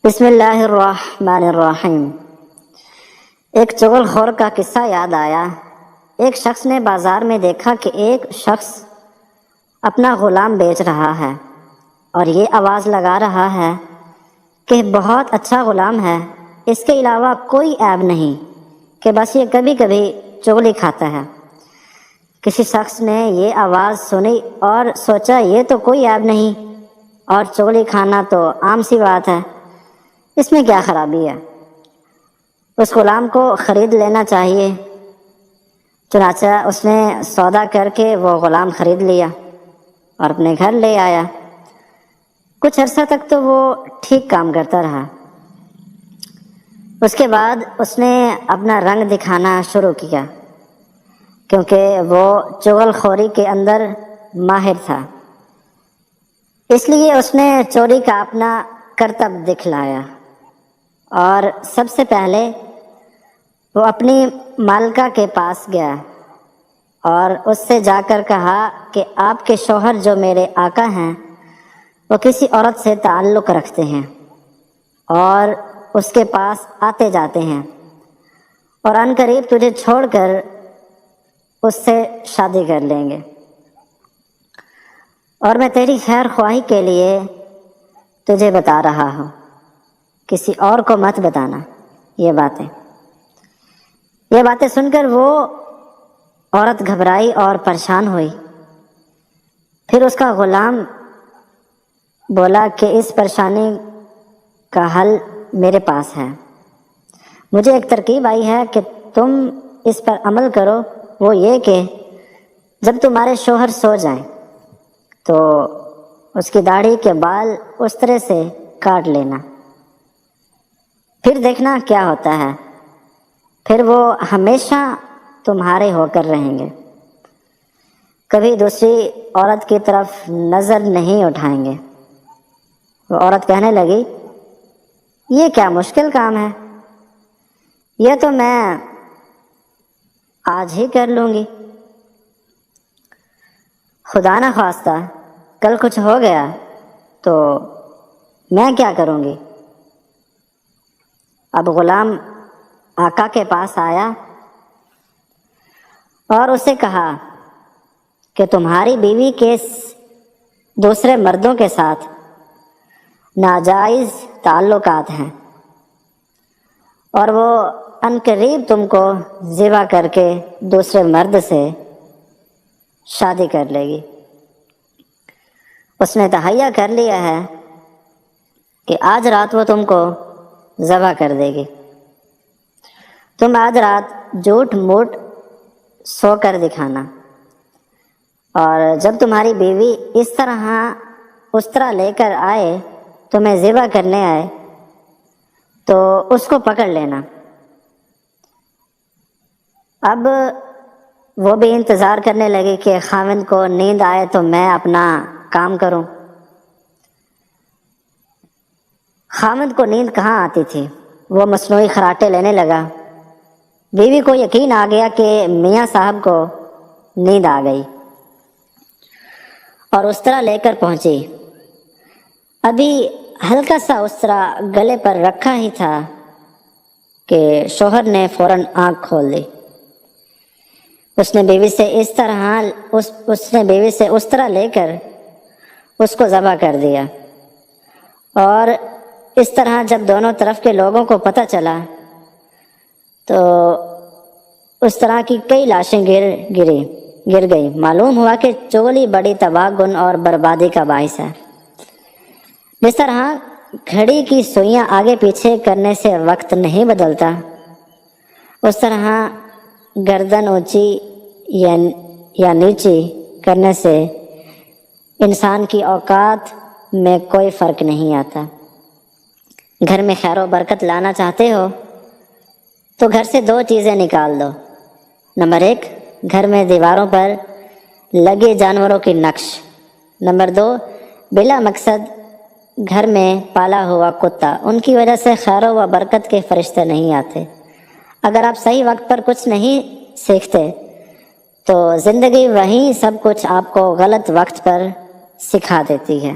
بسم اللہ الرحمن الرحیم۔ ایک چغل خور کا قصہ یاد آیا۔ ایک شخص نے بازار میں دیکھا کہ ایک شخص اپنا غلام بیچ رہا ہے اور یہ آواز لگا رہا ہے کہ بہت اچھا غلام ہے، اس کے علاوہ کوئی عیب نہیں، کہ بس یہ کبھی کبھی چغلی کھاتا ہے۔ کسی شخص نے یہ آواز سنی اور سوچا یہ تو کوئی عیب نہیں اور چغلی کھانا تو عام سی بات ہے، اس میں کیا خرابی ہے، اس غلام کو خرید لینا چاہیے۔ چنانچہ اس نے سودا کر کے وہ غلام خرید لیا اور اپنے گھر لے آیا۔ کچھ عرصہ تک تو وہ ٹھیک کام کرتا رہا۔ اس کے بعد اس نے اپنا رنگ دکھانا شروع کیا، کیونکہ وہ چغل خوری کے اندر ماہر تھا، اس لیے اس نے چوری کا اپنا کرتب دکھلایا اور سب سے پہلے وہ اپنی مالکہ کے پاس گیا اور اس سے جا کر کہا کہ آپ کے شوہر جو میرے آقا ہیں وہ کسی عورت سے تعلق رکھتے ہیں اور اس کے پاس آتے جاتے ہیں، اور عن قریب تجھے چھوڑ کر اس سے شادی کر لیں گے، اور میں تیری خیر خواہی کے لیے تجھے بتا رہا ہوں، کسی اور کو مت بتانا یہ باتیں سن کر وہ عورت گھبرائی اور پریشان ہوئی۔ پھر اس کا غلام بولا کہ اس پریشانی کا حل میرے پاس ہے، مجھے ایک ترکیب آئی ہے کہ تم اس پر عمل کرو۔ وہ یہ کہ جب تمہارے شوہر سو جائیں تو اس کی داڑھی کے بال اس طرح سے کاٹ لینا، پھر دیکھنا کیا ہوتا ہے، پھر وہ ہمیشہ تمہارے ہو کر رہیں گے، کبھی دوسری عورت کی طرف نظر نہیں اٹھائیں گے۔ وہ عورت کہنے لگی، یہ کیا مشکل کام ہے، یہ تو میں آج ہی کر لوں گی، خدا نہ خواستہ کل کچھ ہو گیا تو میں کیا کروں گی۔ اب غلام آقا کے پاس آیا اور اسے کہا کہ تمہاری بیوی کے دوسرے مردوں کے ساتھ ناجائز تعلقات ہیں اور وہ عن قریب تم کو ذبح کر کے دوسرے مرد سے شادی کر لے گی۔ اس نے تہیہ کر لیا ہے کہ آج رات وہ تم کو ذبح کر دے گی، تم آج رات جھوٹ موٹ سو کر دکھانا، اور جب تمہاری بیوی اس طرح لے کر آئے، تمہیں ذبح کرنے آئے تو اس کو پکڑ لینا۔ اب وہ بھی انتظار کرنے لگی کہ خاوند کو نیند آئے تو میں اپنا کام کروں۔ خاوند کو نیند کہاں آتی تھی، وہ مصنوعی خراٹے لینے لگا۔ بیوی کو یقین آ گیا کہ میاں صاحب کو نیند آ گئی اور استرا لے کر پہنچی۔ ابھی ہلکا سا استرا گلے پر رکھا ہی تھا کہ شوہر نے فوراً آنکھ کھول دی۔ اس نے بیوی سے اس طرح لے کر اس کو ذبح کر دیا، اور اس طرح جب دونوں طرف کے لوگوں کو پتہ چلا تو اس طرح کی کئی لاشیں گر گئی۔ معلوم ہوا کہ چغلی بڑی تباہ کن اور بربادی کا باعث ہے۔ جس طرح گھڑی کی سوئیاں آگے پیچھے کرنے سے وقت نہیں بدلتا، اس طرح گردن اونچی یا نیچی کرنے سے انسان کی اوقات میں کوئی فرق نہیں آتا۔ گھر میں خیر و برکت لانا چاہتے ہو تو گھر سے دو چیزیں نکال دو۔ نمبر 1، گھر میں دیواروں پر لگے جانوروں کی نقش۔ نمبر 2، بلا مقصد گھر میں پالا ہوا کتا، ان کی وجہ سے خیر و برکت کے فرشتے نہیں آتے۔ اگر آپ صحیح وقت پر کچھ نہیں سیکھتے تو زندگی وہیں سب کچھ آپ کو غلط وقت پر سکھا دیتی ہے۔